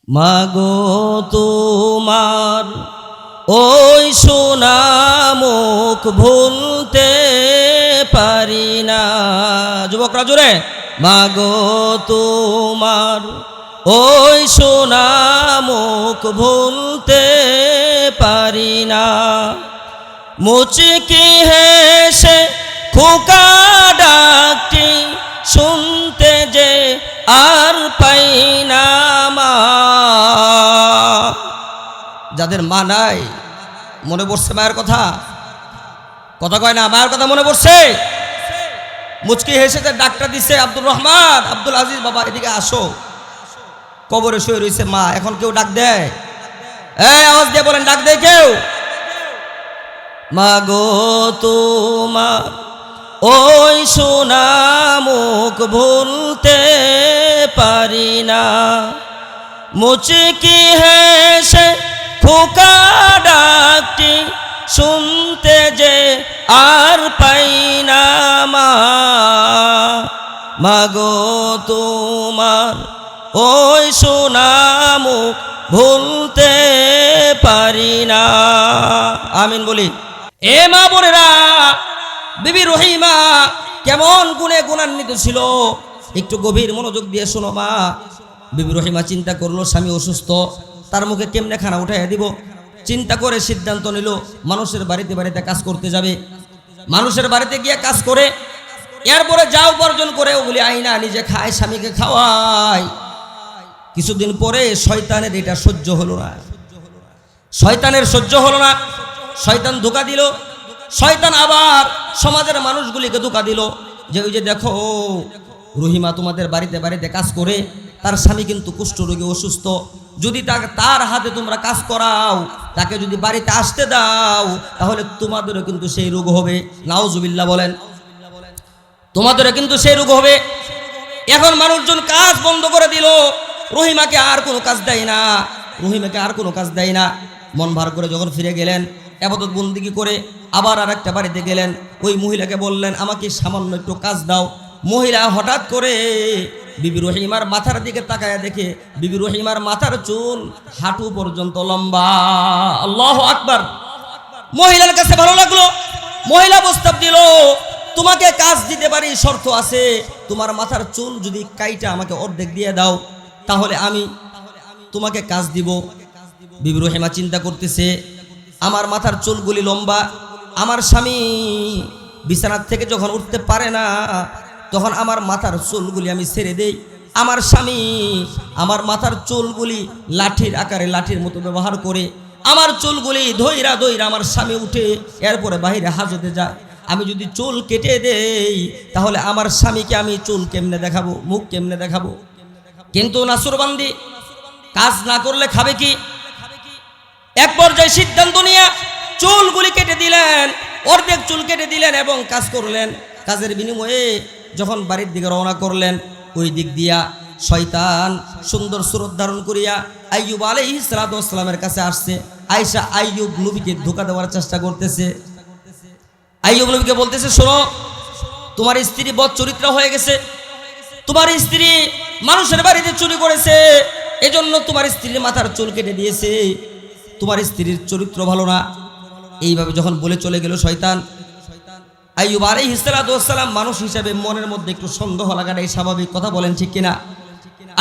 মাগো তোমার ওই সোনা মুখ ভুলতে পারি না। যুবকরা জোরে, মাগো তোমার ওই সোনা মুখ ভুলতে পারি না। মুচকি হেসে খোকা ডাকটি শুনতে যে আর পাই না মা। যাদের মা নাই মনে পড়ছে মায়ের কথা, কথা কয় না, মায়ের কথা মনে পড়ছে। মুচকি হেসে যে ডাকটা দিছে, আব্দুর রহমান, আব্দুল আজিজ বাবা এদিকে আসো। কবরে শুয়ে রয়েছে মা, এখন কেউ ডাক দেয়? আওয়াজ দিয়ে বলেন, ডাক দেয় কেউ? মাগো তোমার ওই সোনা মুখ ভুলতে পারি না। মুচকি হেসে খোকা ডাকটি শুনতে যে আর পাই না মা। মাগো তোমার ওই সোনা মুখ ভুলতে পারি না। আমিন বলি। এ মা বোনেরা, বিবি রহিমা কেমন গুণে গুণান্বিত ছিল, একটু গভীর মনোযোগ দিয়ে শোনো মা। বিবি রহিমা চিন্তা করলো স্বামী অসুস্থ, তার মুখে কেমনে খানা উঠাইয়া দিব। চিন্তা করে সিদ্ধান্ত নিল মানুষের বাড়িতে বাড়িতে কাজ করতে যাবে। মানুষের বাড়িতে গিয়ে কাজ করে এরপরে যা উপার্জন করে ওগুলি আইনা নিজে খায়, স্বামীকে খাওয়ায়। কিছুদিন পরে শয়তানের এটা সহ্য হলো না, শয়তানের সহ্য হলো না। শয়তান ধোঁকা দিল। শয়তান আবার সমাজের মানুষগুলিকে ধোঁকা দিল যে ওই যে দেখো রহিমা তোমাদের বাড়িতে বাড়িতে কাজ করে, তার স্বামী কিন্তু কুষ্ঠরোগী অসুস্থ, যদি তার হাতে তোমরা কাজ করাও, তাকে যদি বাড়িতে আসতে দাও, তাহলে তোমাদেরও কিন্তু সেই রোগ হবে। নাউজুবিল্লাহ বলেন, তোমাদেরও কিন্তু সেই রোগ হবে। এখন মানুষজন কাজ বন্ধ করে দিল, রহিমাকে আর কোনো কাজ দেয় না, রহিমাকে আর কোনো কাজ দেয় না। মন ভার করে যখন ফিরে গেলেন, ইবাদত বন্দেগী করে আবার আর একটা বাড়িতে গেলেন। ওই মহিলাকে বললেন আমাকে সামান্য একটু কাজ দাও। মহিলা হঠাৎ করে বিবি রহিমার মাথার দিকে তাকায়া দেখে বিবি রহিমার মাথার চুল হাঁটু পর্যন্ত লম্বা। আল্লাহু আকবার। মহিলার কাছে ভালো লাগলো। মহিলা প্রস্তাব দিল, তোমাকে কাজ দিতে পারি, শর্ত আছে, তোমার মাথার চুল যদি কাইটা আমাকে অর্ধেক দিয়ে দাও, তাহলে আমি তোমাকে কাজ দিব। বিবি রহিমা চিন্তা করতেছে, আমার মাথার চুলগুলি লম্বা, আমার স্বামী বিছানার থেকে যখন উঠতে পারে না তখন আমার মাথার চুলগুলি আমি ছেড়ে দেই। আমার স্বামী আমার মাথার চুলগুলি লাঠির আকারে, লাঠির মতো ব্যবহার করে আমার চুলগুলি ধইরা ধইরা আমার স্বামী উঠে এরপরে বাহিরে হাজতে যায়। আমি যদি চুল কেটে দেই তাহলে আমার স্বামীকে আমি চুল কেমনে দেখাবো, মুখ কেমনে দেখাবো? কিন্তু নাসুরবান্দি কাজ না করলে খাবে কি? এক পর্যায়ে সিদ্ধান্ত নিয়ে চুলগুলি কেটে দিলেন, অর্ধেক চুল কেটে দিলেন এবং কাজ করলেন। কাজের বিনিময়ে যখন বাড়ির দিকে রওনা করলেন, ওই দিক দিয়া শয়তান সুন্দর সুরত ধারণ করিয়া আইয়ুব আলাইহিস সালাতু ওয়াস সালামের কাছে আসছে। আয়েশা আইয়ুব নবীকে ধোঁকা দেওয়ার চেষ্টা করতেছে। আইয়ুব নবীকে বলতেছে, শোনো, তোমার স্ত্রী বদ চরিত্র হয়ে গেছে, তোমার স্ত্রী মানুষের বাড়িতে চুরি করেছে, এজন্য তোমার স্ত্রীর মাথার চুল কেটে দিয়েছে, তোমার স্ত্রীর চরিত্র ভালো না। এইভাবে যখন বলে চলে গেল শয়তান, আইয়ুব আলাইহিস সালাতু ওয়াস সালাম মানুষ হিসেবে মনের মধ্যে একটু সন্দেহ লাগাটাই স্বাভাবিক, কথা বলেন ঠিক কিনা?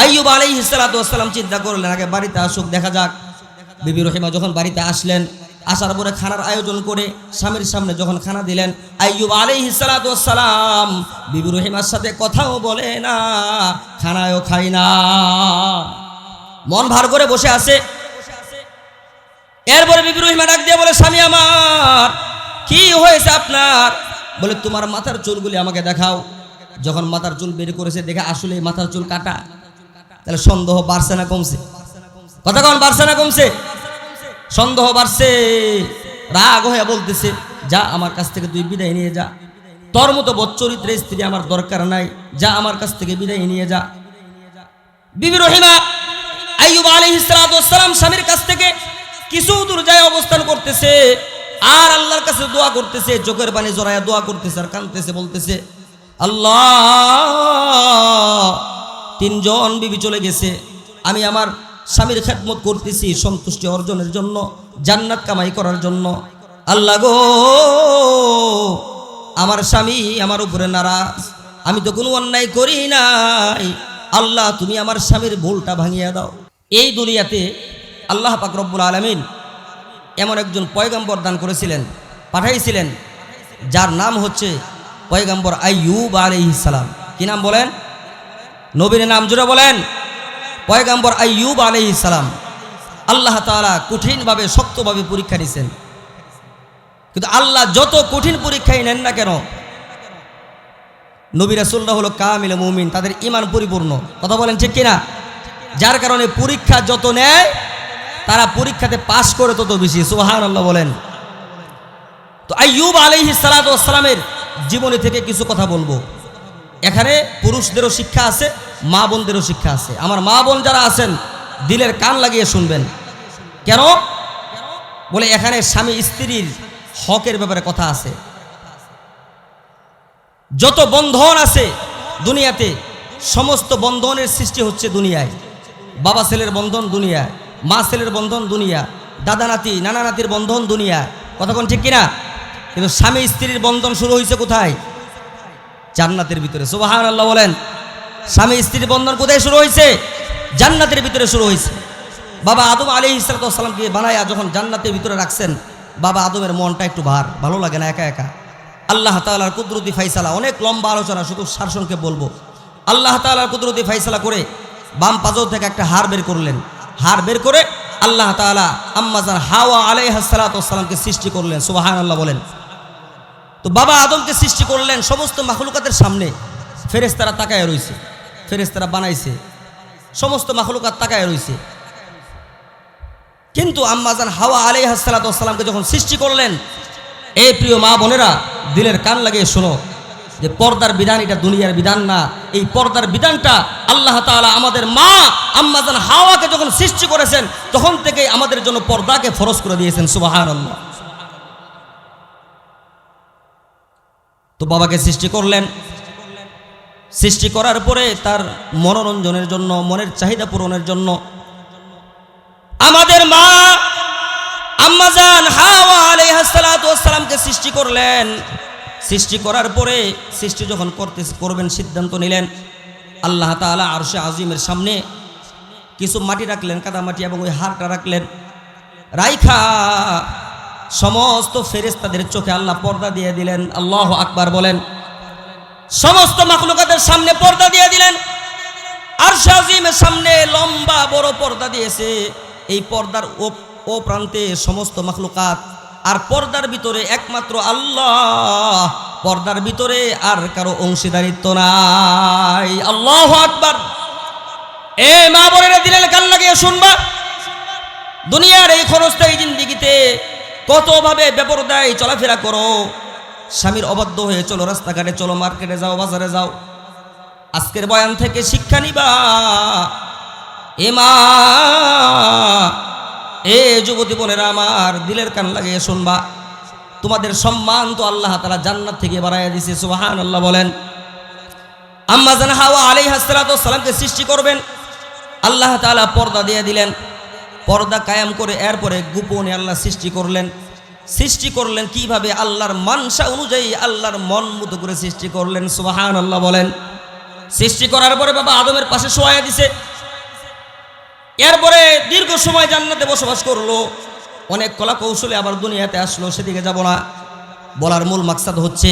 আইয়ুব আলাইহিস সালাতু ওয়াস সালাম চিন্তা করলেন আগে বাড়িতে আসুক, দেখা যাক। বিবি রহিমা যখন বাড়িতে আসলেন, আসার পরে খানার আয়োজন করে স্বামীর সামনে যখন খানা দিলেন, আইয়ুব আলাইহিস সালাতু ওয়াস সালাম বিবি রহিমার সাথে কথাও বলে না, খানায়ও খায় না, মন ভার করে বসে আছে। এরপরে বিবি রহিমা ডাক দিয়ে বলে, স্বামী আমার কি হয়েছে আপনার? বলে, তোমার মাথার চুলগুলি আমাকে দেখাও। যখন মাথার চুল বের করেছে দেখে আসলে মাথার চুল কাটা, তাহলে সন্দেহ বাড়ছে না কমছে? কথা কন, বাড়ছে না কমছে? সন্দেহ বাড়ছে। রাগ হয়ে বলতেছে, যা আমার কাছ থেকে তুই বিদায় নিয়ে যা, তোর মতো বচ্চরিত্রের স্ত্রী আমার দরকার নাই, যা আমার কাছ থেকে বিদায় নিয়ে যা। বিবি রহিমা আইয়ুব আলাইহিস সালাতু ওয়াস সালাম স্বামীর কাছ থেকে কিছু দূর যায় অবস্থান করতেছে আর আল্লাহর কাছে দোয়া করতেছে, চোখের পানি জড়ায়া দোয়া করতেছে আর কাঁদতেছে, বলতেছে, আল্লাহ, তিনজন বিবি চলে গেছে, আমি আমার স্বামীর খেদমত করতেছি সন্তুষ্টি অর্জনের জন্য, জান্নাত কামাই করার জন্য। আল্লাহ গো, আমার স্বামী আমার উপরে নারাজ, আমি তো কোনো অন্যায় করি নাই, আল্লাহ তুমি আমার স্বামীর ভুলটা ভাঙিয়ে দাও। এই দুনিয়াতে আল্লাহ পাক রব্বুল আলামিন এমন একজন পয়গম্বর দান করেছিলেন, পাঠাইছিলেন, যার নাম হচ্ছে পয়গম্বর আইয়ুব আলাইহিস সালাম। কি নাম বলেন? নবীর নাম জুড়ে বলেন, পয়গম্বর আইয়ুব আলাইহিস সালাম। আল্লাহ তাআলা কঠিনভাবে শক্তভাবে পরীক্ষা নিয়েছেন, কিন্তু আল্লাহ যত কঠিন পরীক্ষাই নেন না কেন, নবী রাসূলরা হলো কামিল মুমিন, তাদের ঈমান পরিপূর্ণ। কথা বলেন ঠিক কিনা? যার কারণে পরীক্ষা যত নেয় তারা পরীক্ষাতে পাশ করে তত বেশি। সুবহানাল্লাহ বলেন। তো আইয়ুব আলাইহিস সালাতু ওয়াস সালামের জীবনী থেকে কিছু কথা বলবো। এখানে পুরুষদেরও শিক্ষা আছে, মা বোনদেরও শিক্ষা আছে। আমার মা বোন যারা আছেন দিলের কান লাগিয়ে শুনবেন। কেন বলে, এখানে স্বামী স্ত্রীর হকের ব্যাপারে কথা আছে। যত বন্ধন আছে দুনিয়াতে, সমস্ত বন্ধনের সৃষ্টি হচ্ছে দুনিয়ায়। বাবা ছেলের বন্ধন দুনিয়া, মা ছেলের বন্ধন দুনিয়া, দাদা নাতি নানা নাতির বন্ধন দুনিয়া। কতক্ষণ ঠিক কিনা? কিন্তু স্বামী স্ত্রীর বন্ধন শুরু হয়েছে কোথায়? জান্নাতের ভিতরে। সুবহানাল্লাহ বলেন। স্বামী স্ত্রীর বন্ধন কোথায় শুরু হয়েছে? জান্নাতের ভিতরে শুরু হয়েছে। বাবা আদম আলাইহিস সালামকে বানায়া যখন জান্নাতের ভিতরে রাখছেন, বাবা আদমের মনটা একটু ভালো লাগে না একা একা। আল্লাহ তাআলার কুদরতি ফাইসালা, অনেক লম্বা আলোচনা, শুধু সারসংক্ষেপ বলবো। আল্লাহ তাআলার কুদরতি ফাইসালা করে বাম পাজর থেকে একটা হাড় বের করলেন। হাড় বের করে আল্লাহ তাআলা আম্মাজান হাওয়া আলাইহিস সালাতু ওয়াস সালামকে সৃষ্টি করলেন। সুবহানাল্লাহ বলেন। তো বাবা আদমকে সৃষ্টি করলেন সমস্ত মাখলুকাতের সামনে। ফেরেশতারা তাকায় রইছে, ফেরেশতারা বানাইছে, সমস্ত মাখলুকাত তাকায় রইছে। কিন্তু আম্মাজান হাওয়া আলাইহিস সালাতু ওয়াস সালামকে যখন সৃষ্টি করলেন, এই প্রিয় মা বোনেরা দিলের কান লাগিয়ে শোনো, যে পর্দার বিধান এটা দুনিয়ার বিধান না। এই পর্দার বিধানটা আল্লাহ তাআলা আমাদের মা আম্মাজান হাওয়াকে যখন সৃষ্টি করেছেন, তখন থেকেই আমাদের জন্য পর্দাকে ফরজ করে দিয়েছেন। সুবহানাল্লাহ। তো বাবাকে সৃষ্টি করলেন, সৃষ্টি করার পরে তার মনোরঞ্জনের জন্য, মনের চাহিদা পূরণের জন্য আমাদের মা আম্মাজান হাওয়া আলাইহিস সালাতু ওয়াস সালামকে সৃষ্টি করলেন। সৃষ্টি করার পরে সৃষ্টি যখন করবেন সিদ্ধান্ত নিলেন, আল্লাহ তাআলা আরশে আজিমের সামনে কিছু মাটি রাখলেন, কাদা মাটি, এবং ওই হাড়টা রাখলেন। রাইখা সমস্ত ফেরেশতাদের চোখে আল্লাহ পর্দা দিয়ে দিলেন। আল্লাহু আকবার বলেন। সমস্ত মাখলুকাতের সামনে পর্দা দিয়ে দিলেন। আরশে আজিমের সামনে লম্বা বড় পর্দা দিয়েছে। এই পর্দার ও প্রান্তে সমস্ত মাখলুকাত, আর পর্দার ভিতরে একমাত্র আল্লাহ। পর্দার ভিতরে আর কারো অংশীদারিত্ব নাই। আল্লাহু আকবার। এ মা বোনেরা দিলের কান লাগিয়ে শুনবা, দুনিয়ার এই ক্ষণস্থায়ী জিন্দেগিতে কতভাবে বেপরদায় চলাফেরা করো। স্বামীর অবাধ্য হয়ে চলো, রাস্তাঘাটে চলো, মার্কেটে যাও, বাজারে যাও। আজকের বয়ান থেকে শিক্ষা নিবা। এ মা, এ যুবতী বোনেরা আমার দিলের কান লাগিয়ে শুনবা, তোমাদের সম্মান তো আল্লাহ তাআলা জান্নাত থেকে বাড়াইয়া দিয়েছে। সুবহানাল্লাহ বলেন। আম্মাজান হাওয়া আলাইহিস সালাতু ওয়াস সালামকে সৃষ্টি করবেন, আল্লাহ তাআলা পর্দা দিয়ে দিলেন। পর্দা কায়েম করে এরপরে গোপনে আল্লাহ সৃষ্টি করলেন। সৃষ্টি করলেন কিভাবে? আল্লাহর মানসা অনুযায়ী, আল্লাহর মন মতো করে সৃষ্টি করলেন। সুবহানাল্লাহ বলেন। সৃষ্টি করার পরে বাবা আদমের পাশে শোয়াইয়া দিছে। এরপরে দীর্ঘ সময় জান্নাতে বসবাস করলো। অনেক কলা কৌশলে আবার দুনিয়াতে আসলো, সেদিকে যাব না। বলার মূল মাকসাদ হচ্ছে,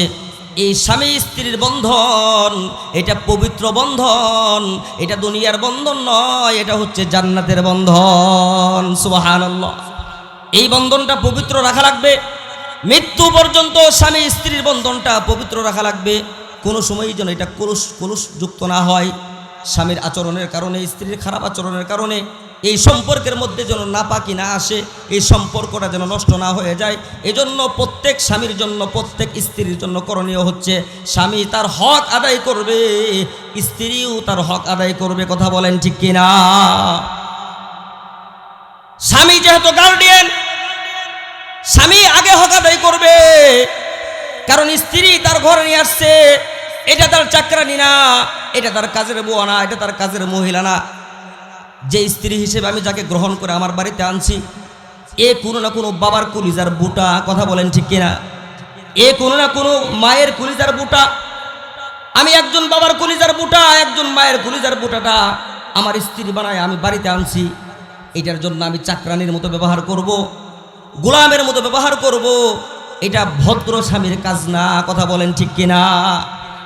এই স্বামী স্ত্রীর বন্ধন এটা পবিত্র বন্ধন, এটা দুনিয়ার বন্ধন নয়, এটা হচ্ছে জান্নাতের বন্ধন। সুবহানাল্লাহ। এই বন্ধনটা পবিত্র রাখা লাগবে মৃত্যু পর্যন্ত। স্বামী স্ত্রীর বন্ধনটা পবিত্র রাখা লাগবে। কোনো সময়ই যেন এটা কলুষ যুক্ত না হয়। স্বামীর আচরণের কারণে, স্ত্রীর খারাপ আচরণের কারণে এই সম্পর্কের মধ্যে যেন নাপাকি না আসে, এই সম্পর্কটা যেন নষ্ট না হয়ে যায়। এজন্য প্রত্যেক স্বামীর জন্য, প্রত্যেক স্ত্রীর জন্য করণীয় হচ্ছে, স্বামী তার হক আদায় করবে, স্ত্রীও তার হক আদায় করবে। কথা বলেন ঠিক কিনা? স্বামী যেহেতু গার্ডিয়ান, স্বামী আগে হক আদায় করবে, কারণ স্ত্রী তার ঘরে নিয়ে আসছে। এটা তার চাকরানি না, এটা তার কাজের বুয়া না, এটা তার কাজের মহিলা না। যে স্ত্রী হিসেবে আমি যাকে গ্রহণ করে আমার বাড়িতে আনছি, এ কোনো না কোনো বাবার কলিজার বুটা, কথা বলেন ঠিক কিনা? এ কোনো না কোনো মায়ের কলিজার বুটা। আমি একজন বাবার কলিজার বুটা, একজন মায়ের কলিজার বুটাটা আমার স্ত্রী বানায় আমি বাড়িতে আনছি। এটার জন্য আমি চাকরানির মতো ব্যবহার করব, গোলামের মতো ব্যবহার করব, এটা ভদ্র স্বামীর কাজ না, কথা বলেন ঠিক কিনা?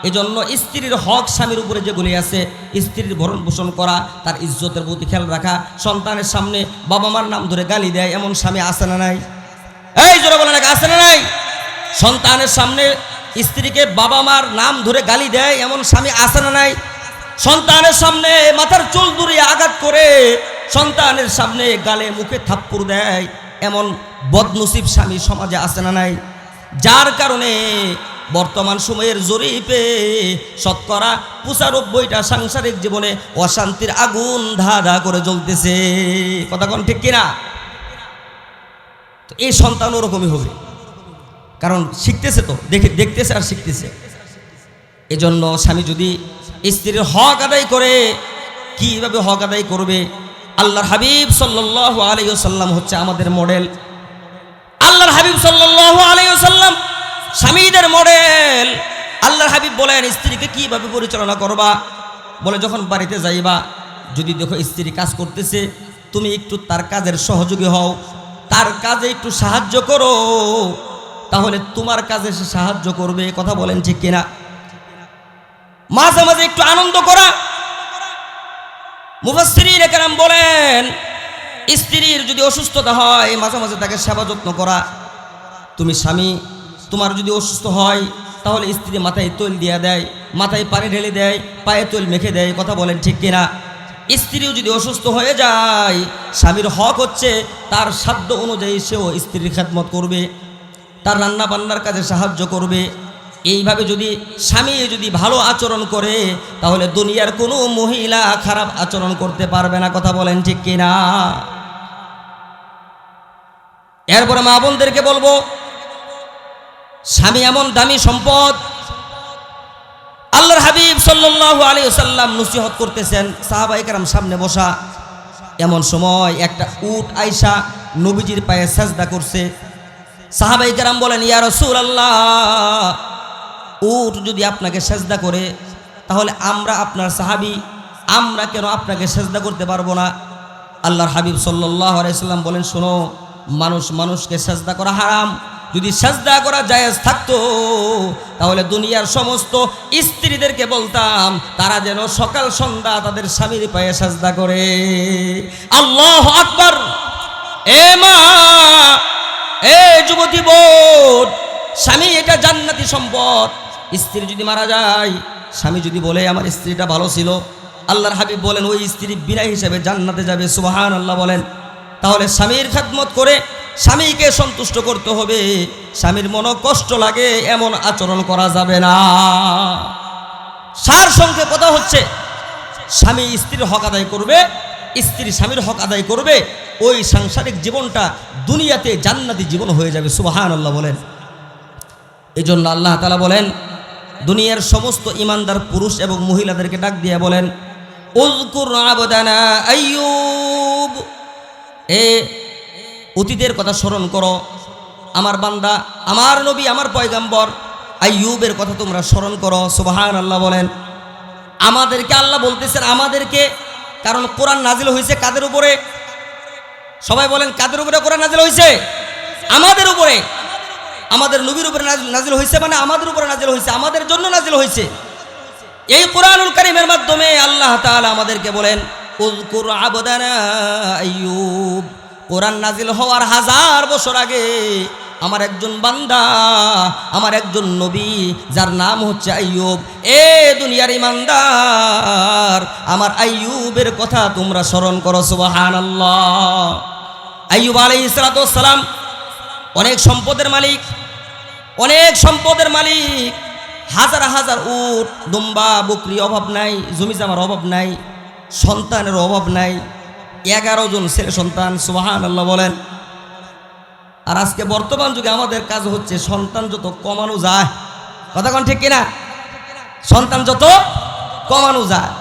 এজন্য স্ত্রীর হক স্বামীর উপরে যেগুলি আছে, স্ত্রীর ভরণ পোষণ করা, তার ইজ্জতের প্রতি খেয়াল রাখা, সন্তানের সামনে বাবা মার নাম ধরে গালি দেয় এমন স্বামী আছে না নাই? এই জোরে বলেন, আছে না নাই? সন্তানের সামনে স্ত্রীকে বাবা মার নাম ধরে গালি দেয় এমন স্বামী আছে না নাই? সন্তানের সামনে মাথার চুল ধরিয়ে আঘাত করে সন্তানের সামনে গালে মুখে থাপ্পড় দেয় এমন বদনসিব স্বামী সমাজে আছে না নাই? যার কারণে বর্তমান সময়ের জরিপে শতকরা ৯৫টা সাংসারিক জীবনে অশান্তির আগুন ধা ধা করে জ্বলতেছে, কথা কোন ঠিক কিনা? তো এই সন্তান ওরকমই হবে, কারণ শিখতেছে তো, দেখতেছে আর শিখতেছে। এজন্য স্বামী যদি স্ত্রীর হক আদায় করে, কিভাবে হক আদায় করবে? আল্লাহর হাবিব সাল্লাল্লাহু আলাইহি ওয়াসাল্লাম হচ্ছে আমাদের মডেল। আল্লাহর হাবিব সাল্লাল্লাহু আলাইহি ওয়াসাল্লাম স্বামীদের মডেল। আল্লাহর হাবিব বলেন স্ত্রীকে কিভাবে পরিচালনা করবা। বলে যখন বাড়িতে যাইবা, যদি দেখো স্ত্রী কাজ করতেছে, তুমি একটু তার কাজের সহযোগী হও, তার কাজে একটু সাহায্য করো, তাহলে তোমার কাজে সে সাহায্য করবে, কথা বলেন ঠিক কিনা? মাঝে মাঝে একটু আনন্দ করা। মুফাসসিরিনে কেরাম বলেন স্ত্রীর যদি অসুস্থতা হয়, মাঝে মাঝে তাকে সেবা যত্ন করা। তুমি স্বামী, তোমার যদি অসুস্থ হয় তাহলে স্ত্রী মাথায় তৈল দিয়ে দেয়, মাথায় পানি ঢেলে দেয়, পায়ে তৈল মেখে দেয়, কথা বলেন ঠিক কিনা? স্ত্রীও যদি অসুস্থ হয়ে যায়, স্বামীর হক হচ্ছে তার সাধ্য অনুযায়ী সেও স্ত্রীর খেদমত করবে, তার রান্না বান্নার কাজে সাহায্য করবে। এইভাবে যদি স্বামী যদি ভালো আচরণ করে, তাহলে দুনিয়ার কোনো মহিলা খারাপ আচরণ করতে পারবে না, কথা বলেন ঠিক কিনা? এরপরে মা বোনদেরকে বলবো, স্বামী এমন দামি সম্পদ। আল্লাহর হাবিব সাল্লাল্লাহু আলাইহি ওয়াসাল্লাম নসিহত করতেছেন, সাহাবায়ে কেরাম সামনে বসা। এমন সময় একটা উট আয়েশা নবীজির পায়ে সাজদা করছে। সাহাবায়ে কেরাম বলেন, ইয়া রাসূলুল্লাহ, উট যদি আপনাকে সাজদা করে, তাহলে আমরা আপনার সাহাবী, আমরা কেন আপনাকে সাজদা করতে পারবো না? আল্লাহর হাবিব সাল্লাল্লাহু আলাইহি ওয়াসাল্লাম বলেন, শোনো, মানুষকে সাজদা করা হারাম। যদি সাজদা করা জায়েজ থাকতো, তাহলে দুনিয়ার সমস্ত স্ত্রীদেরকে বলতাম তারা যেন সকাল সন্ধ্যা তাদের স্বামীর পায়ে সাজদা করে। আল্লাহু আকবার। এ মা, এ যুবতী বোন, স্বামী এটা জান্নাতি সম্পদ। স্ত্রী যদি মারা যায়, স্বামী যদি বলে আমার স্ত্রীটা ভালো ছিল, আল্লাহর হাবিব বলেন ওই স্ত্রী বিনা হিসেবে জান্নাতে যাবে, সুবহানাল্লাহ বলেন। তাহলে স্বামীর খেদমত করে স্বামীকে সন্তুষ্ট করতে হবে। স্বামীর মনে কষ্ট লাগে এমন আচরণ করা যাবে না। সার সঙ্গে কথা হচ্ছে, স্বামী স্ত্রীর হক আদায় করবে, স্ত্রী স্বামীর হক আদায় করবে, ওই সাংসারিক জীবনটা দুনিয়াতে জান্নাতি জীবন হয়ে যাবে, সুবহানাল্লাহ বলেন। এই জন্য আল্লাহ তাআলা বলেন, দুনিয়ার সমস্ত ইমানদার পুরুষ এবং মহিলাদেরকে ডাক দিয়ে বলেন, উযকুর আবদানা আইয়ুব, এ অতীতের কথা স্মরণ করো, আমার বান্দা, আমার নবী, আমার পয়গম্বর আইয়ুবের কথা তোমরা স্মরণ করো, সুবহানাল্লাহ বলেন। আমাদেরকে আল্লাহ বলতেছেন, আমাদেরকে, কারণ কোরআন নাজিল হয়েছে কাদের উপরে? সবাই বলেন, কাদের উপরে কোরআন নাজিল হয়েছে? আমাদের উপরে। আমাদের নবীর উপরে নাজিল হয়েছে, মানে আমাদের উপরে নাজিল হয়েছে, আমাদের জন্য নাজিল হয়েছে। এই কোরআনুল কারীমের মাধ্যমে আল্লাহ তাআলা আমাদেরকে বলেন, উযকুর আবদানা আইয়ুব। কোরআন নাজিল হওয়ার 1000 বছর আগে আমার একজন বান্দা, আমার একজন নবী, যার নাম হচ্ছে আইয়ুব, এ দুনিয়ার ইমানদার, আমার আইয়ুবের কথা তোমরা স্মরণ করো, সুবহানাল্লাহ। আইয়ুব আলাইহিস সালাতু ওয়াস সালাম অনেক সম্পদের মালিক, অনেক সম্পদের মালিক, হাজার হাজার উট, দুম্বা, বকরি অভাব নাই, জমি জামার অভাব নাই, সন্তানের অভাব নাই, 11 জন ছেলে সন্তান, সুবহানাল্লাহ বলেন। আর আজকে বর্তমান যুগে আমাদের কাজ হচ্ছে সন্তান যত কমানো যায়, কথা কোন ঠিক কিনা? সন্তান যত কমানো যায়।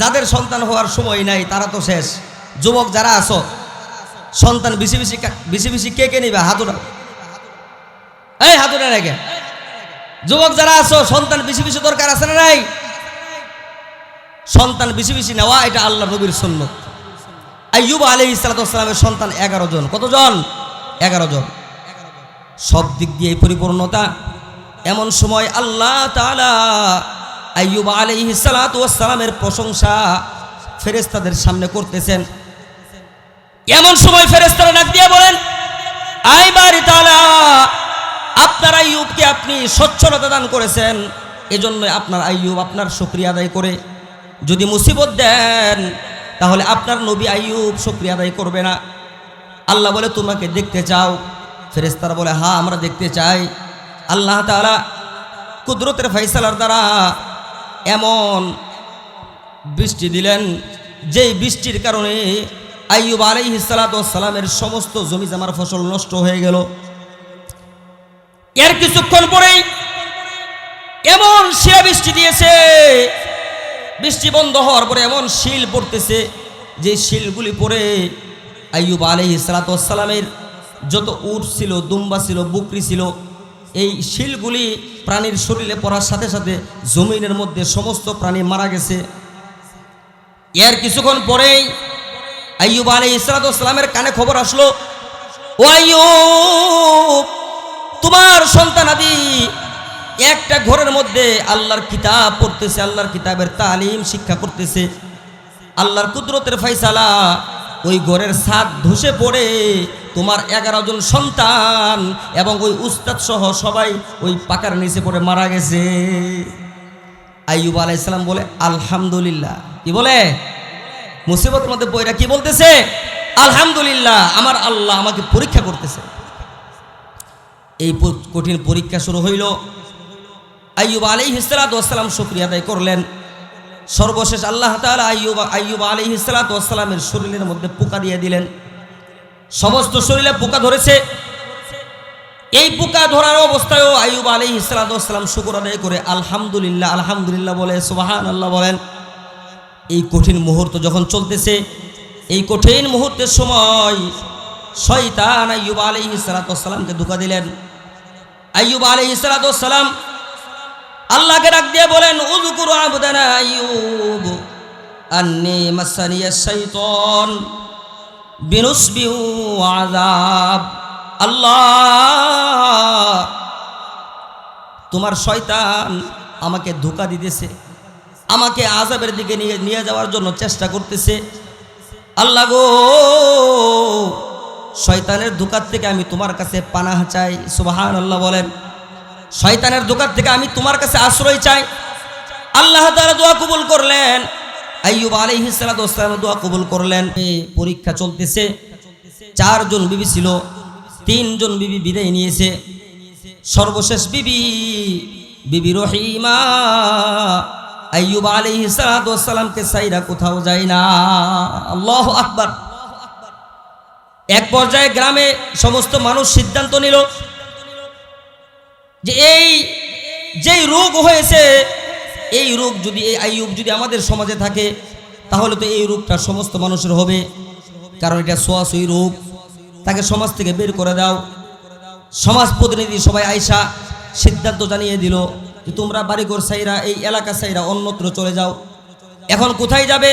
যাদের সন্তান হওয়ার সময় নাই তারা তো শেষ। যুবক যারা আছো, সন্তান বেশি বেশি কে কে নিবে? হাতুরা, এই হাতুরা রেখে। যুবক যারা আছো, সন্তান বেশি দরকার আছে না নাই? সন্তান বেশি নেওয়া এটা আল্লাহ নবীর সুন্নত। আইয়ুব আলাইহিস সালামের সন্তান 11 জন। কতজন? 11 জন। সব দিক দিয়ে পরিপূর্ণতা। এমন সময় আল্লাহ তাআলা আইয়ুব আলাইহিস সালামের প্রশংসা ফেরেশতাদের সামনে করতেছেন। এমন সময় ফেরেশতারা ডাক দিয়ে বলেন, আই বারি তাআলা, আপনার আইয়ুবকে আপনি সচ্ছলতা দান করেছেন, এজন্য আপনার আইয়ুব আপনার শুকরিয়া আদায় করে। যদি মুসিবত দেন তাহলে আপনার নবী আইয়ুব শুকরিয়া আদায় করবে না। আল্লাহ বলে, তোমাকে দেখতে চাও? ফেরেশতারা বলে, হ্যাঁ আমরা দেখতে চাই। আল্লাহ তাআলা কুদরতের ফয়সালার দ্বারা এমন বৃষ্টি দিলেন, যেই বৃষ্টির কারণে আইয়ুব আলাইহিস সালামের সমস্ত জমি জামার ফসল নষ্ট হয়ে গেল। এর কিছুক্ষণ পরেই এমন শিলা বৃষ্টি দিয়েছে, বৃষ্টি বন্ধ হওয়ার পরে এমন শিল পড়তেছে, যে শিলগুলি পড়ে আইয়ুব আলাইহিস সালামের যত উট ছিল, দুম্বা ছিল, বকরি ছিল, এই শিলগুলি প্রাণীর শরীরে পড়ার সাথে সাথে জমিনের মধ্যে সমস্ত প্রাণী মারা গেছে। এর কিছুক্ষণ পরেই আইয়ুব আলাইহিস সালামের কানে খবর আসলো, ও আইয়ুব, তোমার সন্তানাদি একটা ঘরের মধ্যে আল্লাহর কিতাব পড়তেছে, আল্লাহর কিতাবের তালিম শিক্ষা করতেছে। আল্লাহর কুদরতের ফয়সালা, ওই ঘরের ছাদ ধসে পড়ে তোমার 11 জন সন্তান এবং ওই উস্তাদ সহ সবাই ওই পাকার নিচে পড়ে মারা গেছে। আইয়ুব আলাইহিস সালাম বলে, আলহামদুলিল্লাহ। কি বলে? মুসিবতের মধ্যে পয়রা কি বলতেছে? আলহামদুলিল্লাহ, আমার আল্লাহ আমাকে পরীক্ষা করতেছে। এই কঠিন পরীক্ষা শুরু হইল। আইয়ুব আলাইহিস সালাম শুকরিয়া আদায় করলেন। সর্বশেষ আল্লাহ তাআলা আইয়ুব আলাইহিস সালামের শরীরের মধ্যে পোকা দিয়ে দিলেন। সমস্ত শরীরে পোকা ধরেছে। এই পোকা ধরার অবস্থায়ও আইয়ুব আলাইহিস সালাম শুকর আদায় করে আলহামদুলিল্লাহ আলহামদুলিল্লাহ বলে সুবহানাল্লাহ বলেন। এই কঠিন মুহূর্ত যখন চলতেছে, এই কঠিন মুহূর্তের সময় শয়তান আইয়ুব আলাইহিস সালামকে ধোঁকা দিলেন। আইয়ুব আলাইহিস সালাম আল্লাহকে ডাক দিয়ে বলেন, উযকুরু আবদানা আইয়ুব আন্নী মাসানিয়াশ শাইতান বিনুসবি ওয়া আযাব। আল্লাহ, তোমার শয়তান আমাকে ধোঁকা দিতেছে, আমাকে আযাবের দিকে নিয়ে যাওয়ার জন্য চেষ্টা করতেছে। আল্লাহ গো, শয়তানের ধোঁকার থেকে আমি তোমার কাছে পানাহ চাই। সুবহানাল্লাহ বলেন। শয়তানের ধোঁকার থেকে আমি তোমার কাছে আশ্রয় চাই। আল্লাহ তাআলা দোয়া কবুল করলেন। আইয়ুব আলাইহিস সালাম দোয়া কবুল করলেন। এই পরীক্ষা চলতেছে। 4 জন বিবি ছিল, 3 জন বিবি বিদায় নিয়েছে। সর্বশেষ বিবি রহিমা আইয়ুব আলাইহিস সালামকে সাইরা কোথাও যায় না। আল্লাহু আকবার। এক পর্যায়ে গ্রামে সমস্ত মানুষ সিদ্ধান্ত নিল যে এই যেই রোগ হয়েছে, এই রোগ যদি এই আইয়ুব যদি আমাদের সমাজে থাকে তাহলে তো এই রোগটা সমস্ত মানুষের হবে, কারণ এটা ছোঁয়াছুঁই রোগ। তাকে সমাজ থেকে বের করে দাও। সমাজ প্রতিনিধি সবাই আইসা সিদ্ধান্ত জানিয়ে দিল যে তোমরা বাড়িঘর সাইরা, এই এলাকা সাইরা অন্যত্র চলে যাও। এখন কোথায় যাবে?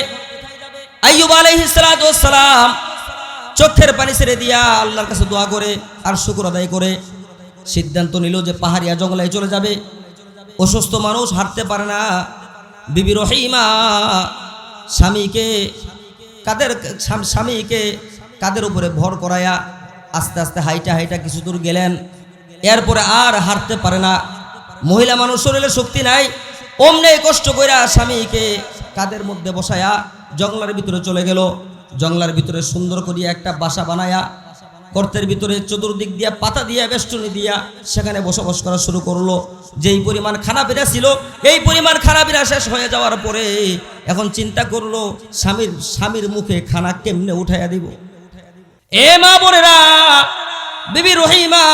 আইয়ুব আলাইহিস সালাম চোখের পানি ছেড়ে দিয়া আল্লাহর কাছে দোয়া করে আর শুকর আদায় করে সিদ্ধান্ত নিল যে পাহাড়িয়া জঙ্গলে চলে যাবে। অসুস্থ মানুষ, হাঁটতে পারে না। বিবি রহিমা স্বামীকে কাদের উপরে ভর করায়া আস্তে আস্তে হাইটা কিছু দূর গেলেন। এরপরে আর হাঁটতে পারে না। মহিলা মানুষ, শরীরে শক্তি নাই। অমনে কষ্ট কইরা স্বামীকে কাদের মধ্যে বসায়া জঙ্গলের ভিতরে চলে গেল। জঙ্গলের ভিতরে সুন্দর করিয়া একটা বাসা বানায়া গর্তের ভিতরে চতুর্দিক দিয়া পাতা দিয়া বেষ্টনী দিয়া সেখানে বসবাস করা শুরু করলো। যেই পরিমাণ খানাপিনা ছিল, এই পরিমাণ খানাপিনা শেষ হয়ে যাওয়ার পরে এখন চিন্তা করলো স্বামীর মুখে খানা কেমনে উঠাইয়া দিব। এ মা বোনেরা, বিবি রহিমা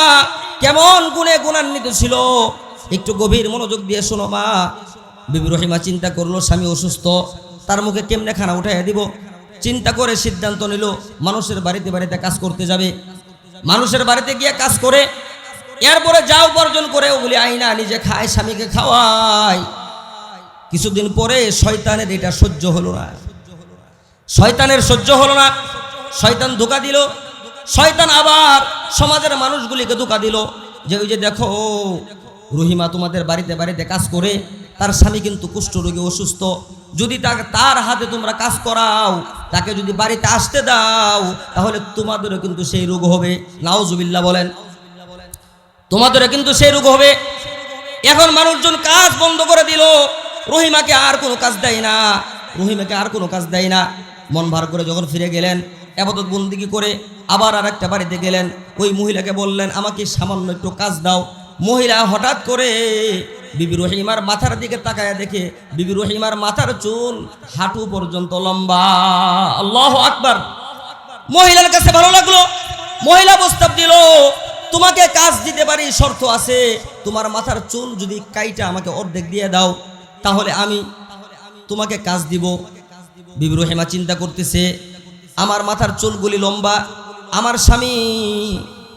কেমন গুণে গুণান্বিত ছিল, একটু গভীর মনোযোগ দিয়ে শোনো মা। বিবি রহিমা চিন্তা করলো স্বামী অসুস্থ, তার মুখে কেমনে খানা উঠাইয়া দিব চিন্তা করে সিদ্ধান্ত নিল মানুষের বাড়িতে বাড়িতে কাজ করতে যাবে। মানুষের বাড়িতে গিয়ে কাজ করে এরপরে যা উপার্জন করে ওগুলি আইনা নিজে খায়, স্বামীকে খাওয়ায়। কিছুদিন পরে শয়তানের এটা সহ্য হলো না, শয়তানের সহ্য হলো না, শয়তান ধোঁকা দিল। শয়তান আবার সমাজের মানুষগুলিকে ধোঁকা দিল যে ওই যে দেখো রহিমা তোমাদের বাড়িতে বাড়িতে কাজ করে, তার স্বামী কিন্তু কুষ্ঠরোগী অসুস্থ, যদি তার হাতে তোমরা কাজ করাও, তাকে যদি বাড়িতে আসতে দাও, তাহলে তোমাদেরও কিন্তু সেই রোগ হবে। নাউজুবিল্লাহ বলেন, তোমাদেরও কিন্তু সেই রোগ হবে। এখন মানুষজন কাজ বন্ধ করে দিল, রহিমাকে আর কোনো কাজ দেয় না, রহিমাকে আর কোনো কাজ দেয় না। মন ভার করে যখন ফিরে গেলেন ইবাদত বন্দেগী করে আবার আর একটা বাড়িতে গেলেন, ওই মহিলাকে বললেন আমাকে সামান্য একটু কাজ দাও। মহিলা হঠাৎ করে বিবি রহিমার মাথার দিকে তাকায়া দেখে বিবি রহিমার মাথার চুল হাঁটু পর্যন্ত লম্বা। আল্লাহু আকবার। মহিলার কাছে ভালো লাগলো, মহিলা প্রস্তাব দিল তোমাকে কাজ দিতে পারি, শর্ত আছে, তোমার মাথার চুল যদি কাইটা আমাকে অর্ধেক দিয়ে দাও তাহলে আমি তোমাকে কাজ দিব। বিবি রহিমা চিন্তা করতেছে আমার মাথার চুলগুলি লম্বা, আমার স্বামী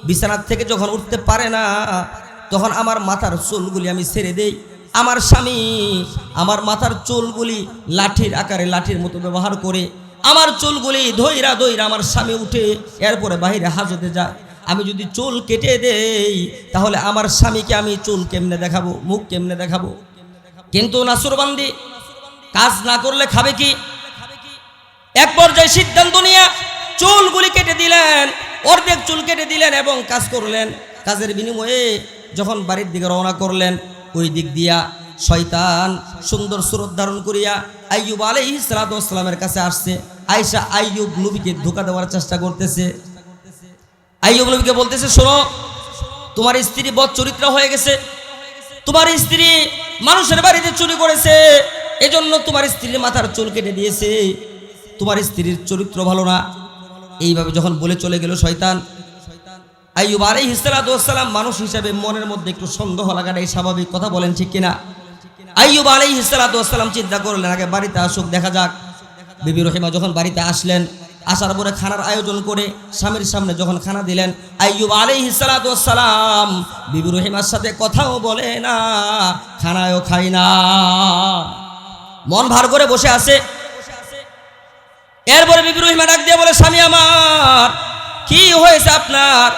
বিছানার থেকে যখন উঠতে পারে না তখন আমার মাথার চুলগুলি আমি ছেড়ে দেই, আমার স্বামী আমার মাথার চুলগুলি লাঠির আকারে লাঠির মতো ব্যবহার করে আমার চুলগুলি ধইরা ধইরা আমার স্বামী উঠে এরপরে বাহিরে হাজতে যায়। আমি যদি চুল কেটে দেই তাহলে আমার স্বামীকে আমি চুল কেমনে দেখাবো, মুখ কেমনে দেখাবো। কিন্তু নাসুরবান্দি কাজ না করলে খাবে কি? এক পর্যায়ে সিদ্ধান্ত নিয়ে চুলগুলি কেটে দিলেন, অর্ধেক চুল কেটে দিলেন এবং কাজ করলেন। কাজের বিনিময়ে যখন বাড়ির দিকে রওনা করলেন, ওই দিক দিয়া শয়তান সুন্দর সুরত ধারণ করিয়া আইয়ুব আলাইহিস সালাতু ওয়াস সালামের কাছে আসছে। আয়েশা আইয়ুব নবীকে ধোঁকা দেওয়ার চেষ্টা করতেছে। আইয়ুব নবীকে বলতেছে শোনো, তোমার স্ত্রী বদ চরিত্র হয়ে গেছে, তোমার স্ত্রী মানুষের বাড়িতে চুরি করেছে, এজন্য তোমার স্ত্রীর মাথার চুল কেটে দিয়েছে, তোমার স্ত্রীর চরিত্র ভালো না। এইভাবে যখন বলে চলে গেল শয়তান, আইয়ুব আলাইহিস সালাতু ওয়াস সালাম মানুষ হিসেবে মনের মধ্যে একটু সন্দেহ লাগাটাই স্বাভাবিক, কথা বলেন ঠিক কিনা? আইয়ুব আলাইহিস সালাতু ওয়াস সালাম চিন্তা করলেন আগে বাড়িতে আসুক, দেখা যাক। বিবি রহিমা যখন বাড়িতে আসলেন, আসার পরে খানার আয়োজন করে স্বামীর সামনে যখন খানা দিলেন, আইয়ুব আলাইহিস সালাতু ওয়াস সালাম বিবি রহিমার সাথে কথাও বলে না, খানায়ও খায় না, মন ভার করে বসে আছে। এরপরে বিবি রহিমা ডাক দিয়ে বলে স্বামী আমার কি হয়েছে আপনার?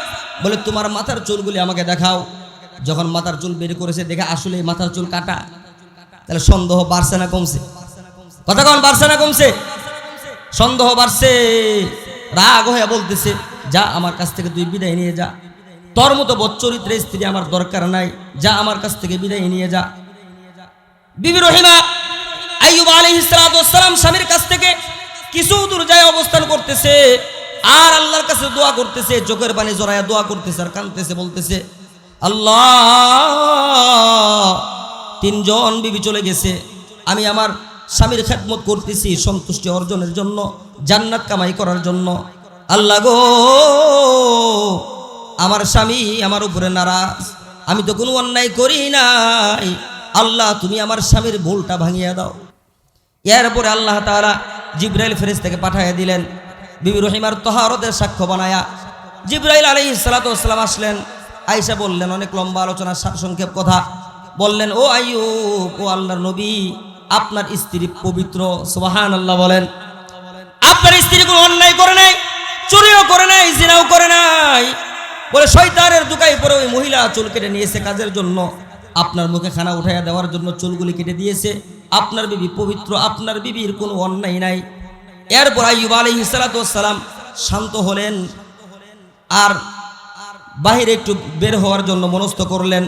বলে তোমার মাথার চুলগুলি আমাকে দেখাও। যখন মাথার চুল বের করেছে দেখে আসলে মাথার চুল কাটা, তাহলে সন্দেহ বাড়ছে না কমছে? কথা কন, বাড়ছে না কমছে? সন্দেহ বাড়ছে। রাগ হয়ে বলতেছে যা আমার কাছ থেকে তুই বিদায় নিয়ে যা, তোর মতো বচ্চরিত্রের স্ত্রী আমার দরকার নাই, যা আমার কাছ থেকে বিদায় নিয়ে যা। বিবি রহিমা আইয়ুব আলাইহিস সালাতু ওয়াস সালাম স্বামীর কাছ থেকে কিছু দূর যায় অবস্থান করতেছে আর আল্লাহর কাছে দোয়া করতেছে, চোখের পানি জড়ায়া দোয়া করতেছে আর কাঁদতেছে, বলতেছে আল্লাহ তিনজন বিবি চলে গেছে, আমি আমার স্বামীর খেদমত করতেছি সন্তুষ্টি অর্জনের জন্য, জান্নাত কামাই করার জন্য। আল্লাহ গো আমার স্বামী আমার উপরে নারাজ, আমি তো কোনো অন্যায় করি নাই, আল্লাহ তুমি আমার স্বামীর ভুলটা ভাঙিয়ে দাও। এরপরে আল্লাহ তাআলা জিবরাইল ফেরেশতাকে পাঠাইয়া দিলেন বিবি রহিমার তহারতের সাক্ষ্য বানায়া। জিবরাইল আলাইহিস সালাতু ওয়াস সালাম আসলেন। আয়েশা বললেন অনেক লম্বা আলোচনা, সংক্ষেপ কথা বললেন, ও আইয়ুব, ও আল্লাহর নবী, আপনার স্ত্রী পবিত্র, সুবহানাল্লাহ বলেন। আপনার স্ত্রী কোনো অন্যায় করে নাই, চুরিও করে নাই, জিনাও করে নাই। বলে শয়তানের দুকায় পরে ওই মহিলা চুল কেটে নিয়েছে কাজের জন্য, আপনার মুখে খানা উঠাইয়া দেওয়ার জন্য চুলগুলি কেটে দিয়েছে। আপনার বিবি পবিত্র, আপনার বিবির কোনো অন্যায় নাই। এরপর আইয়ুব আলাইহিস সালাতু ওয়াস সালাম শান্ত হলেন আর বাহিরে একটু বের হওয়ার জন্য মনস্থ করলেন,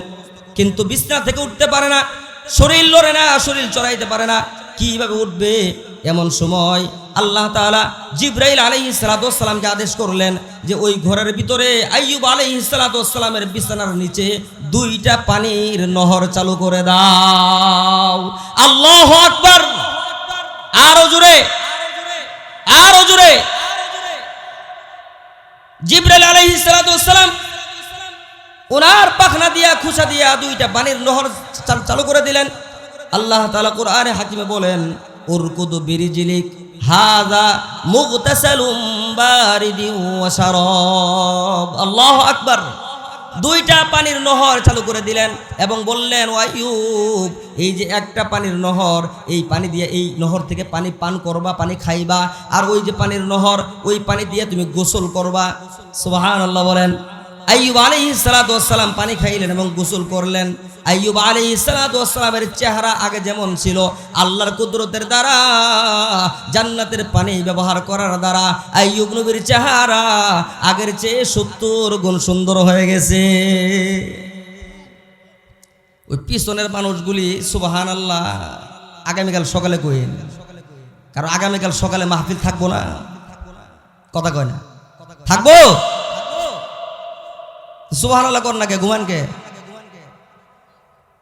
কিন্তু বিছানা থেকে উঠতে পারে না, শরীর লড়ে না, শরীর চড়াইতে পারে না, কিভাবে উঠবে? এমন সময় আল্লাহ তাআলা জিবরাইল আলাইহিস সালাতু ওয়াস সালামকে আদেশ করলেন যে ওই ঘরের ভিতরে আইয়ুব আলাইহিস সালাতু ওয়াস সালামের বিছানার নিচে 2টা পানির নহর চালু করে দাও। আল্লাহু আকবার। আরো জোরে, আরো জোরে। জিবরাইল আলাইহিস সালাতু ওয়াস সালাম ওনার পাখনা দিয়া খুশা দিয়া 2টা পানির নহর চালু করে দিলেন। আল্লাহ তাআলা কোরআনে হাকিমে বলেন উরকুদু বিরিজিলিক হাযা মুগতাসালুম বারিদিন ওয়া শারাব। আল্লাহু আকবার। দুইটা পানির নহর চালু করে দিলেন এবং বললেন, ও আইয়ুব, এই যে একটা পানির নহর, এই পানি দিয়ে, এই নহর থেকে পানি পান করবা, পানি খাইবা, আর ওই যে পানির নহর, ওই পানি দিয়ে তুমি গোসল করবা। সুবহানাল্লাহ বলেন। আইয়ুব আলাইহিস সালাতু ওয়াস সালাম পানি খাইলেন এবং গোসল করলেন। আইয়ুব আলাইহিস সালাতু ওয়াস সালামের চেহারা আগে যেমন ছিল, আল্লাহর কুদরতের দ্বারা, জান্নাতের পানি ব্যবহার করার দ্বারা আইয়ুব নবীর চেহারা আগের চেয়ে 70 গুণ সুন্দর হয়ে গেছে। ওই পিছনের মানুষগুলি সুবহানাল্লাহ আগামীকাল সকালে কইন, কারণ আগামীকাল সকালে মাহফিল থাকবো না। কথা কয় না? থাকবো। সুবহানাল্লাহ কর না কে, ঘুমান কে?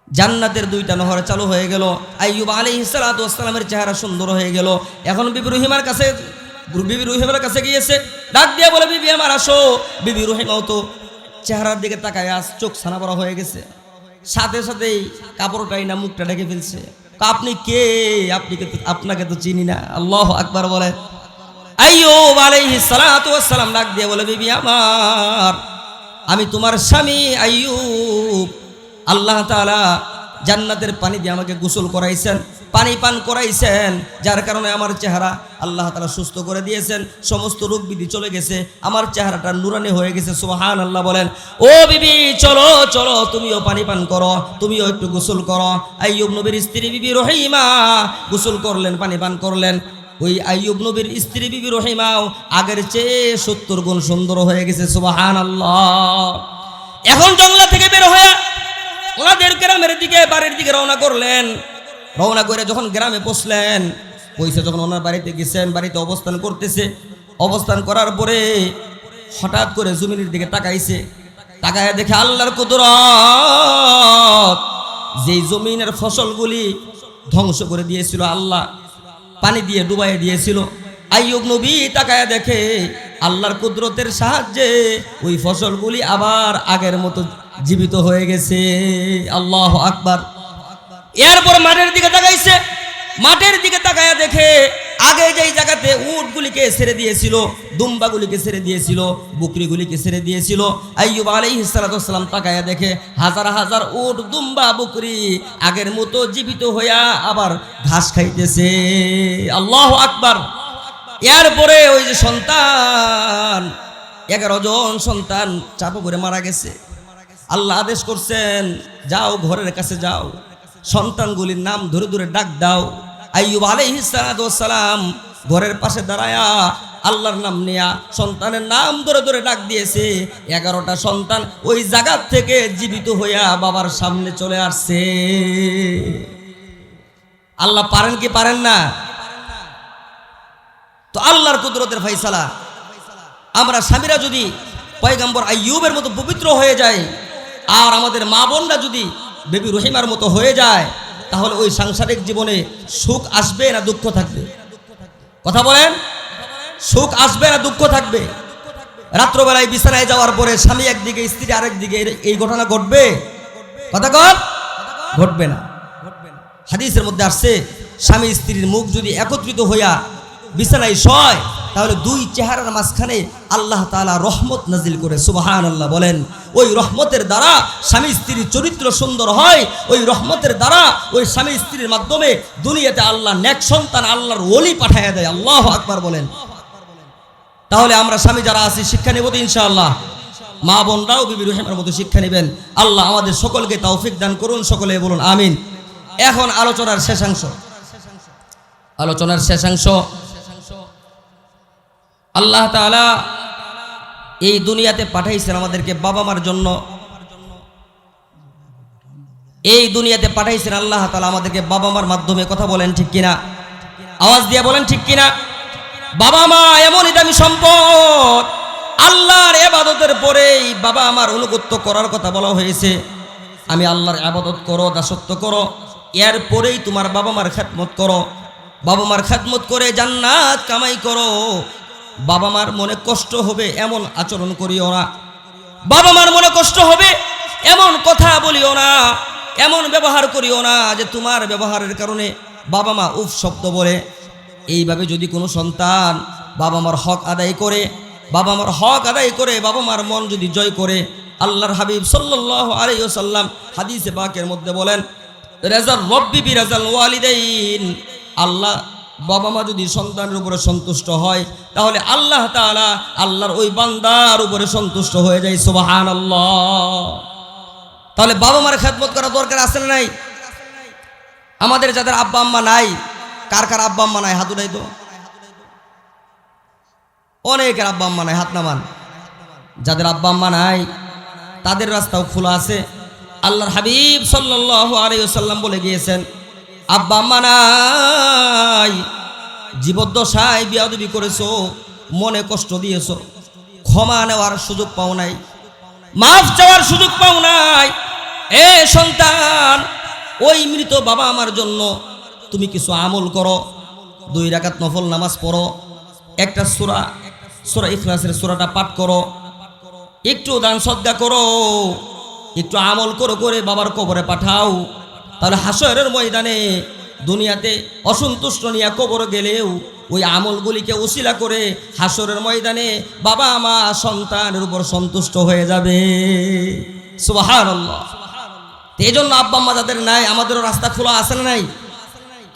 জান্নাতের দুইটা নহর চালু হয়ে গেল। আইয়ুব আলাইহিস সালাতু ওয়াস সালামের চেহারা সুন্দর হয়ে গেল। এখন বিবি রহিমার কাছে গিয়েছে, ডাক দিয়ে বলে, বিবি আমার আসো। বিবি রহিমাও তো চেহারার দিকে তাকায় আস, চোখ ছানা বড় হয়ে গেছে। সাথে সাথেই কাপড়টাই না মুখটা ঢেকে ফেলছে। আপনি কে? আপনাকে তো চিনি না। আল্লাহু আকবার বলে। আইয়ুব আলাইহিস সালাতু ওয়াস সালাম ডাক দিয়ে বলে, বিবি আমার, আমি তোমার স্বামী আইয়ুব। আল্লাহ তাআলা জান্নাতের পানি দিয়ে আমাকে গোসল করাইছেন, পানি পান করাইছেন, যার কারণে আমার চেহারা আল্লাহ তাআলা সুস্থ করে দিয়েছেন, সমস্ত রোগ বিধি চলে গেছে, আমার চেহারাটা নুরানি হয়ে গেছে। সুবহানাল্লাহ বলেন। ও বিবি, চলো চলো, তুমিও পানি পান করো, তুমিও একটু গোসল করো। আইয়ুব নবীর স্ত্রী বিবি রহিমা গোসল করলেন, পানি পান করলেন। ওই আইয়ুব নবীর স্ত্রী বিবি রহিমাও আগের চেয়ে 70 গুণ সুন্দর হয়ে গেছে। সুবহানাল্লাহ। এখন জঙ্গলা থেকে বের হয়ে ওনাদের গ্রামের দিকে, বাড়ির দিকে রওনা করলেন। রওনা করে যখন গ্রামে পৌঁছলেন, যখন ওনার বাড়িতে গেছেন, বাড়িতে অবস্থান করতেছে। অবস্থান করার পরে হঠাৎ করে জমিনের দিকে তাকাইছে। তাকায় দেখে আল্লাহর কুদরত, যেই জমিনের ফসলগুলি ধ্বংস করে দিয়েছিল আল্লাহ, পানি দিয়ে ডুবাইয়ে দিয়েছিল। আইয়ুব নবী তাকায় দেখে আল্লাহর কুদরতের সাহায্যে ওই ফসলগুলি আবার আগের মতো জীবিত হয়ে গেছে। আল্লাহু আকবার। এরপর মাঠের দিকে তাকাইছে। মাঠের দিকে তাকায়া দেখে আগে যেই জায়গাতে উটগুলিকে ছেড়ে দিয়েছিল, দুম্বাগুলিকে ছেড়ে দিয়েছিল, বকরিগুলিকে ছেড়ে দিয়েছিল, আইয়ুব আলাইহিস সালাতু ওয়াস সালাম তাকায়া দেখে হাজার হাজার উট, দুম্বা, বকরি আগের মতো জীবিত হইয়া আবার ঘাস খাইতেছে। আল্লাহু আকবার। এরপরে ওই যে সন্তান, 11 জন সন্তান চাপ করে মারা গেছে। আল্লাহ আদেশ করছেন, যাও ঘরের কাছে যাও, সন্তানগুলির নাম ধরে ধরে ডাক দাও। আইয়ুব আলাইহিস সালাতু ওয়াস সালাম ঘরের পাশে দাঁড়ায়া আল্লাহর নাম নিয়া সন্তানের নাম ধরে ধরে ডাক দিয়েছে। 11টা সন্তান ওই জায়গা থেকে জীবিত হইয়া বাবার সামনে চলে আসছে। আল্লাহ পারেন কি পারেন না? তো আল্লাহর কুদরতের ফয়সালা। আমরা স্বামীরা যদি পয়গম্বর আইয়ুবের মতো পবিত্র হয়ে যায়, আর আমাদের মা বোনরা যদি বেবি রহিমার মতো হয়ে যায়, তাহলে ওই সাংসারিক জীবনে সুখ আসবে না দুঃখ থাকবে? কথা বলেন। সুখ আসবে না দুঃখ থাকবে? রাত্রবেলায় বিছানায় যাওয়ার পরে স্বামী একদিকে, স্ত্রী আরেকদিকে, এই ঘটনা ঘটবে? কথা কর, ঘটবে না। হাদিসের মধ্যে আসছে, স্বামী স্ত্রীর মুখ যদি একত্রিত হইয়া বিছানায় শয়, তাহলে দুই চেহারার মাঝখানে আল্লাহ তাআলা রহমত নাজিল করে। সুবহানাল্লাহ বলেন। ওই রহমতের দ্বারা স্বামী স্ত্রীর চরিত্র সুন্দর হয়। ওই রহমতের দ্বারা ওই স্বামী স্ত্রীর মাধ্যমে দুনিয়াতে আল্লাহ নেক সন্তান, আল্লাহর ওলি পাঠাইয়া দেয়। আল্লাহু আকবার বলেন। তাহলে আমরা স্বামী যারা আছি শিক্ষা নেব তো ইনশাআল্লাহ। মা বোনরাও বিবি রহিমার মতো শিক্ষা নেবেন। আল্লাহ আমাদের সকলকে তৌফিক দান করুন। সকলে বলুন আমিন। এখন আলোচনার শেষাংশ। আল্লাহ তাআলা এই দুনিয়াতে পাঠাইছেন আমাদেরকে বাবা মার জন্য। এই দুনিয়াতে পাঠাইছেন আল্লাহ তাআলা আমাদেরকে বাবা মার মাধ্যমে। কথা বলেন ঠিক কিনা? আওয়াজ দিয়ে বলেন ঠিক কিনা? বাবা মা এমনই দামি সম্পদ। আল্লাহর ইবাদতের পরেই বাবা আমার অনুগত্য করার কথা বলা হয়েছে। আমি আল্লাহর ইবাদত করো, দাসত্ব করো, এরপরেই তোমার বাবা মার খেদমত করো। বাবা মার খেদমত করে জান্নাত কামাই করো। বাবা মার মনে কষ্ট হবে এমন আচরণ করিও না। বাবা মার মনে কষ্ট হবে এমন কথা বলিও না, এমন ব্যবহার করিও না যে তোমার ব্যবহারের কারণে বাবা মা উফ শব্দ বলে। এইভাবে যদি কোনো সন্তান বাবা মার হক আদায় করে, বাবা মার হক আদায় করে, বাবা মার মন যদি জয় করে, আল্লাহর হাবিব সাল্লাল্লাহু আলাইহি ওয়াসাল্লাম হাদিসে পাকের মধ্যে বলেন, রাজাল রব্বি বিরাজাল ওয়ালিদাইন, আল্লাহ বাবা মা যদি সন্তানের উপরে সন্তুষ্ট হয় তাহলে আল্লাহ তাআলা আল্লাহর ওই বান্দার উপরে সন্তুষ্ট হয়ে যায়। সুবহানাল্লাহ। তাহলে বাবা মার খেদমত করা দরকার আছে না নাই? আমাদের যাদের আব্বা আম্মা নাই, কার কার আব্বা আম্মা নাই হাত উঠাই তো। অনেকের আব্বা আম্মা নাই, হাত নামান। যাদের আব্বা আম্মা নাই তাদের রাস্তাও খোলা আছে। আল্লাহর হাবিব সাল্লাল্লাহু আলাইহি ওয়াসাল্লাম বলে গিয়েছেন, আব্বা আম্মা নাই, জীবদ্দশায় বিয়াদবি করেছো, মনে কষ্ট দিয়েছো, ক্ষমা নেওয়ার সুযোগ পাও নাই, মাফ চাওয়ার সুযোগ পাও নাই। এ সন্তান, ওই মৃত বাবা আমার জন্য তুমি কিছু আমল করো, 2 রাকাত নফল নামাজ পড়ো, একটা সূরা ইখলাসের সূরাটা পাঠ করো, একটু দান সদকা করো, একটু আমল করে বাবার কবরে পাঠাও। তাহলে হাসরের ময়দানে দুনিয়াতে অসন্তুষ্ট নিয়ে কবর গেলেও ওই আমলগুলিকে উসিলা করে হাসরের ময়দানে বাবা মা সন্তানের উপর সন্তুষ্ট হয়ে যাবে। সুবহানাল্লাহ। এই জন্য আব্বা আম্মা যাদের নাই, আমাদেরও রাস্তা খোলা আছে না নাই?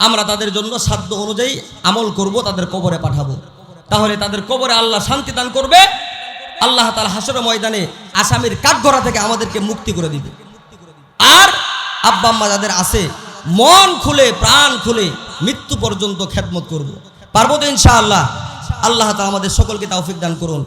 আমরা তাদের জন্য সাধ্য অনুযায়ী আমল করব, তাদের কবরে পাঠাবো। তাহলে তাদের কবরে আল্লাহ শান্তি দান করবে। আল্লাহ তাআলা হাসরের ময়দানে আসামির কাঠগড়া থেকে আমাদেরকে মুক্তি করে দিবে। আর আব্বা আম্মা যাদের আছে, মন খুলে প্রাণ খুলে মৃত্যু পর্যন্ত খেদমত করব। পারবো তো ইনশাআল্লাহ? আল্লাহ তাআলা আমাদের সকলকে তৌফিক দান করুন।